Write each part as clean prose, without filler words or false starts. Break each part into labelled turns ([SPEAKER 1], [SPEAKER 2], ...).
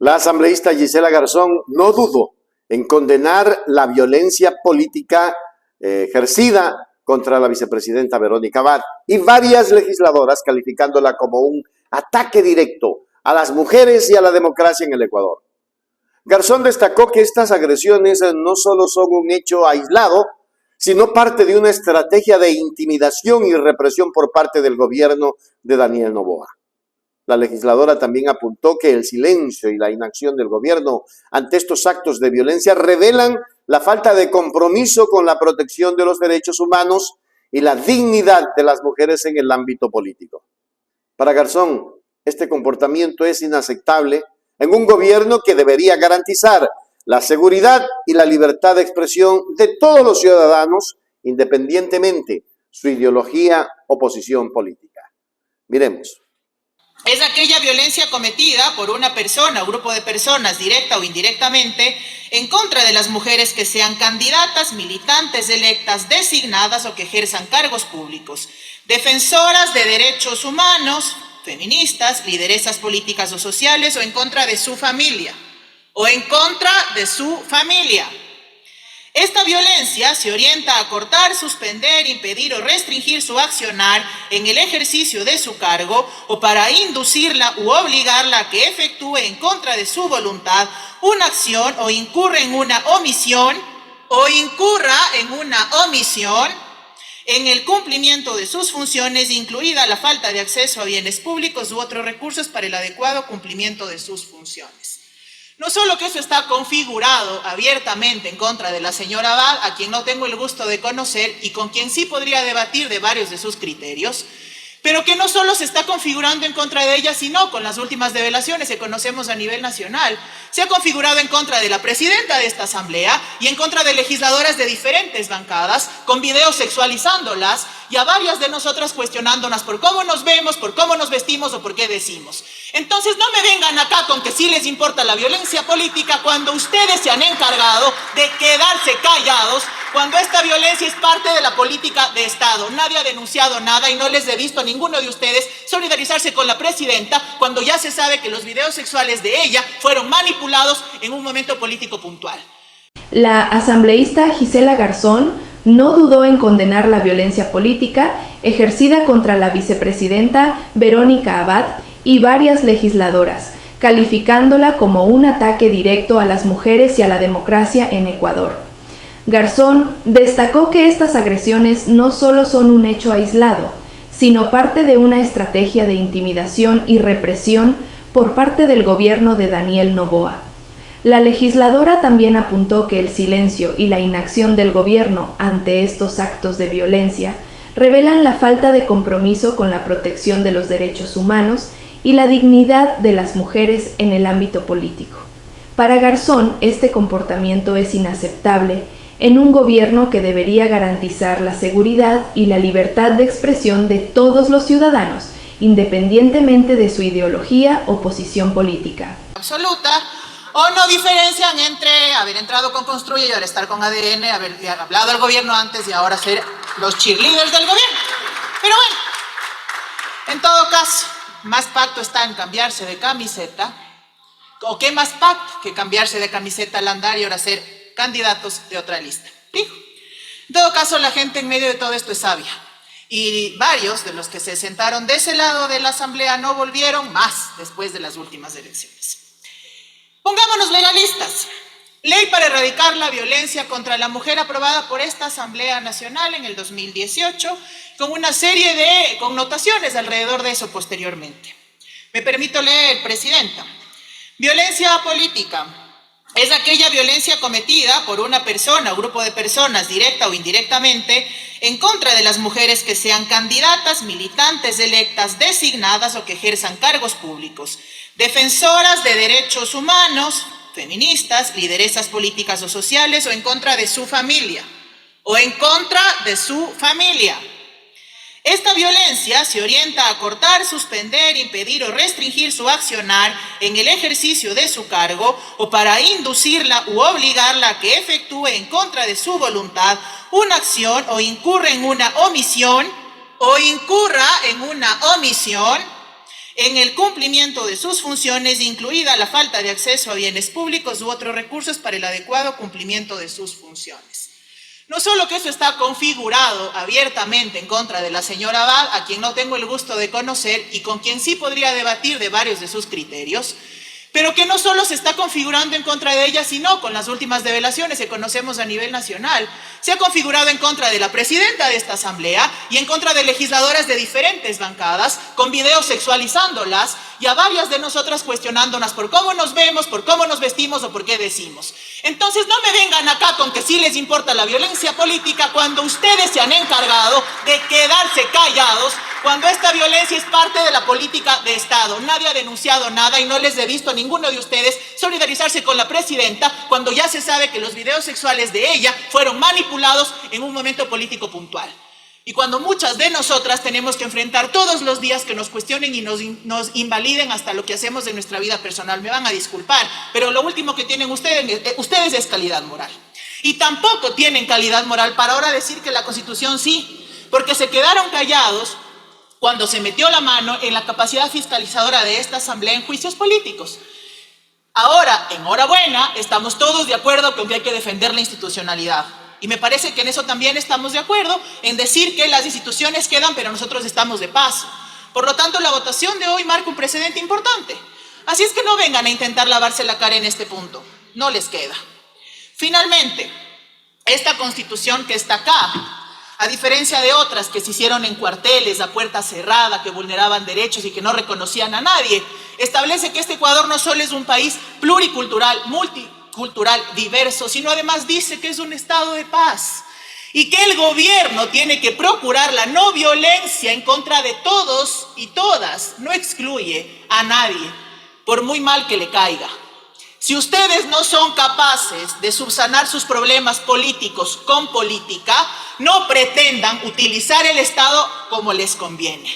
[SPEAKER 1] La asambleísta Gisela Garzón no dudó en condenar la violencia política ejercida contra la vicepresidenta Verónica Abad y varias legisladoras calificándola como un ataque directo a las mujeres y a la democracia en el Ecuador. Garzón destacó que estas agresiones no solo son un hecho aislado, sino parte de una estrategia de intimidación y represión por parte del gobierno de Daniel Noboa. La legisladora también apuntó que el silencio y la inacción del gobierno ante estos actos de violencia revelan la falta de compromiso con la protección de los derechos humanos y la dignidad de las mujeres en el ámbito político. Para Garzón, este comportamiento es inaceptable en un gobierno que debería garantizar la seguridad y la libertad de expresión de todos los ciudadanos, independientemente su ideología o posición política. Miremos.
[SPEAKER 2] Es aquella violencia cometida por una persona o grupo de personas, directa o indirectamente, en contra de las mujeres que sean candidatas, militantes, electas, designadas o que ejerzan cargos públicos, defensoras de derechos humanos, feministas, lideresas políticas o sociales, o en contra de su familia, Esta violencia se orienta a cortar, suspender, impedir o restringir su accionar en el ejercicio de su cargo o para inducirla u obligarla a que efectúe en contra de su voluntad una acción o incurra en una omisión en el cumplimiento de sus funciones, incluida la falta de acceso a bienes públicos u otros recursos para el adecuado cumplimiento de sus funciones. No solo que eso está configurado abiertamente en contra de la señora Abad, a quien no tengo el gusto de conocer y con quien sí podría debatir de varios de sus criterios, pero que no solo se está configurando en contra de ella, sino con las últimas revelaciones que conocemos a nivel nacional, se ha configurado en contra de la presidenta de esta asamblea y en contra de legisladoras de diferentes bancadas, con videos sexualizándolas y a varias de nosotras cuestionándonos por cómo nos vemos, por cómo nos vestimos o por qué decimos. Entonces no me vengan acá con que sí les importa la violencia política cuando ustedes se han encargado de quedarse callados cuando esta violencia es parte de la política de Estado. Nadie ha denunciado nada y no les he visto a ninguno de ustedes solidarizarse con la presidenta cuando ya se sabe que los videos sexuales de ella fueron manipulados en un momento político puntual.
[SPEAKER 3] La asambleísta Gisela Garzón no dudó en condenar la violencia política ejercida contra la vicepresidenta Verónica Abad y varias legisladoras, calificándola como un ataque directo a las mujeres y a la democracia en Ecuador. Garzón destacó que estas agresiones no solo son un hecho aislado, sino parte de una estrategia de intimidación y represión por parte del gobierno de Daniel Noboa. La legisladora también apuntó que el silencio y la inacción del gobierno ante estos actos de violencia revelan la falta de compromiso con la protección de los derechos humanos y la dignidad de las mujeres en el ámbito político. Para Garzón, este comportamiento es inaceptable en un gobierno que debería garantizar la seguridad y la libertad de expresión de todos los ciudadanos, independientemente de su ideología o posición política.
[SPEAKER 2] Absoluta, o no diferencian entre haber entrado con Construye y ahora estar con ADN, haber hablado al gobierno antes y ahora ser los cheerleaders del gobierno. Pero bueno, en todo caso, más pacto está en cambiarse de camiseta, o qué más pacto que cambiarse de camiseta al andar y ahora ser candidatos de otra lista. Dijo. En todo caso, la gente en medio de todo esto es sabia. Y varios de los que se sentaron de ese lado de la asamblea no volvieron más después de las últimas elecciones. Pongámonos legalistas. Ley para erradicar la violencia contra la mujer aprobada por esta Asamblea Nacional en el 2018, con una serie de connotaciones alrededor de eso posteriormente. Me permito leer, Presidenta. Violencia política es aquella violencia cometida por una persona o grupo de personas, directa o indirectamente, en contra de las mujeres que sean candidatas, militantes, electas, designadas o que ejerzan cargos públicos, defensoras de derechos humanos, feministas, lideresas políticas o sociales, o en contra de su familia, Esta violencia se orienta a cortar, suspender, impedir o restringir su accionar en el ejercicio de su cargo o para inducirla u obligarla a que efectúe en contra de su voluntad una acción o incurra en una omisión en el cumplimiento de sus funciones, incluida la falta de acceso a bienes públicos u otros recursos para el adecuado cumplimiento de sus funciones. No solo que eso está configurado abiertamente en contra de la señora Abad, a quien no tengo el gusto de conocer y con quien sí podría debatir de varios de sus criterios, pero que no solo se está configurando en contra de ella, sino con las últimas revelaciones que conocemos a nivel nacional, se ha configurado en contra de la presidenta de esta asamblea y en contra de legisladoras de diferentes bancadas, con videos sexualizándolas y a varias de nosotras cuestionándonos por cómo nos vemos, por cómo nos vestimos o por qué decimos. Entonces no me vengan acá con que sí les importa la violencia política cuando ustedes se han encargado de quedarse callados cuando esta violencia es parte de la política de Estado. Nadie ha denunciado nada y no les he visto a ninguno de ustedes solidarizarse con la presidenta cuando ya se sabe que los videos sexuales de ella fueron manipulados en un momento político puntual. Y cuando muchas de nosotras tenemos que enfrentar todos los días que nos cuestionen y nos invaliden hasta lo que hacemos de nuestra vida personal. Me van a disculpar, pero lo último que tienen ustedes es calidad moral. Y tampoco tienen calidad moral para ahora decir que la Constitución sí, porque se quedaron callados cuando se metió la mano en la capacidad fiscalizadora de esta asamblea en juicios políticos. Ahora, enhorabuena, estamos todos de acuerdo con que hay que defender la institucionalidad. Y me parece que en eso también estamos de acuerdo, en decir que las instituciones quedan, pero nosotros estamos de paso. Por lo tanto, la votación de hoy marca un precedente importante. Así es que no vengan a intentar lavarse la cara en este punto. No les queda. Finalmente, esta Constitución que está acá, a diferencia de otras que se hicieron en cuarteles, a puerta cerrada, que vulneraban derechos y que no reconocían a nadie, establece que este Ecuador no solo es un país pluricultural, multicultural, diverso, sino además dice que es un estado de paz y que el gobierno tiene que procurar la no violencia en contra de todos y todas, no excluye a nadie, por muy mal que le caiga. Si ustedes no son capaces de subsanar sus problemas políticos con política, no pretendan utilizar el Estado como les conviene.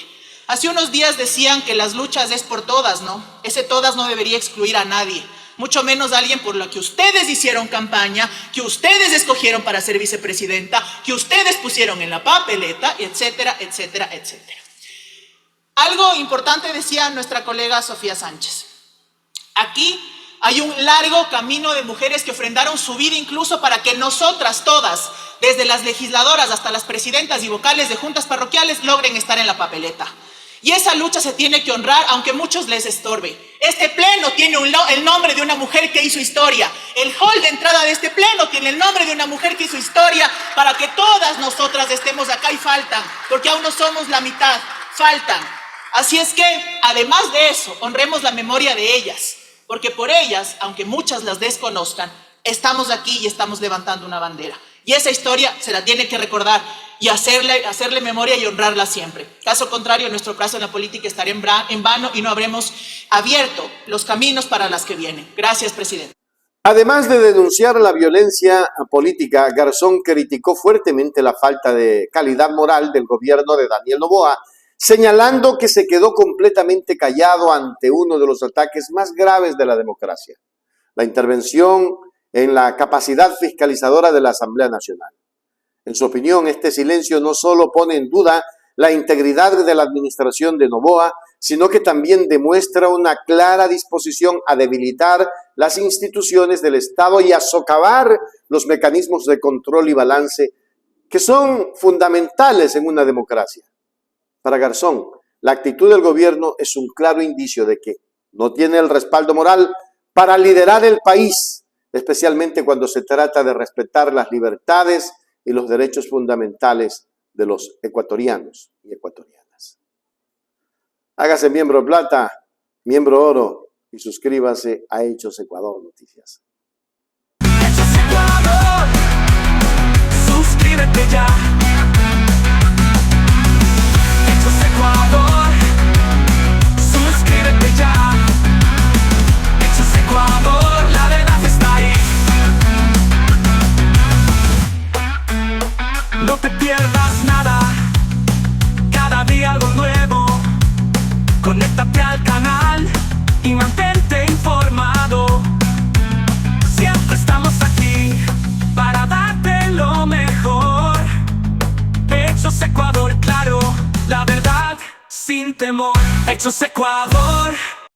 [SPEAKER 2] Hace unos días decían que las luchas es por todas, ¿no? Ese todas no debería excluir a nadie, mucho menos a alguien por la que ustedes hicieron campaña, que ustedes escogieron para ser vicepresidenta, que ustedes pusieron en la papeleta, etcétera, etcétera, etcétera. Algo importante decía nuestra colega Sofía Sánchez. Aquí hay un largo camino de mujeres que ofrendaron su vida incluso para que nosotras todas, desde las legisladoras hasta las presidentas y vocales de juntas parroquiales, logren estar en la papeleta. Y esa lucha se tiene que honrar, aunque muchos les estorbe. Este pleno tiene el nombre de una mujer que hizo historia. El hall de entrada de este pleno tiene el nombre de una mujer que hizo historia para que todas nosotras estemos acá y faltan, porque aún no somos la mitad, faltan. Así es que, además de eso, honremos la memoria de ellas. Porque por ellas, aunque muchas las desconozcan, estamos aquí y estamos levantando una bandera. Y esa historia se la tiene que recordar y hacerle memoria y honrarla siempre. Caso contrario, nuestro plazo en la política estaría en vano y no habremos abierto los caminos para las que vienen. Gracias, presidente.
[SPEAKER 1] Además de denunciar la violencia política, Garzón criticó fuertemente la falta de calidad moral del gobierno de Daniel Noboa, señalando que se quedó completamente callado ante uno de los ataques más graves de la democracia, la intervención en la capacidad fiscalizadora de la Asamblea Nacional. En su opinión, este silencio no solo pone en duda la integridad de la administración de Noboa, sino que también demuestra una clara disposición a debilitar las instituciones del Estado y a socavar los mecanismos de control y balance que son fundamentales en una democracia. Para Garzón, la actitud del gobierno es un claro indicio de que no tiene el respaldo moral para liderar el país, especialmente cuando se trata de respetar las libertades y los derechos fundamentales de los ecuatorianos y ecuatorianas. Hágase miembro plata, miembro oro y suscríbase a Hechos Ecuador Noticias.
[SPEAKER 4] Hechos Ecuador, suscríbete ya. Ecuador, suscríbete ya. Hechos Ecuador, la verdad está ahí. No te pierdas nada, cada día algo nuevo. Conéctate al canal y mantente informado. Siempre estamos aquí para darte lo mejor. Hechos Ecuador, claro, la verdad sin temor. Hechos Ecuador.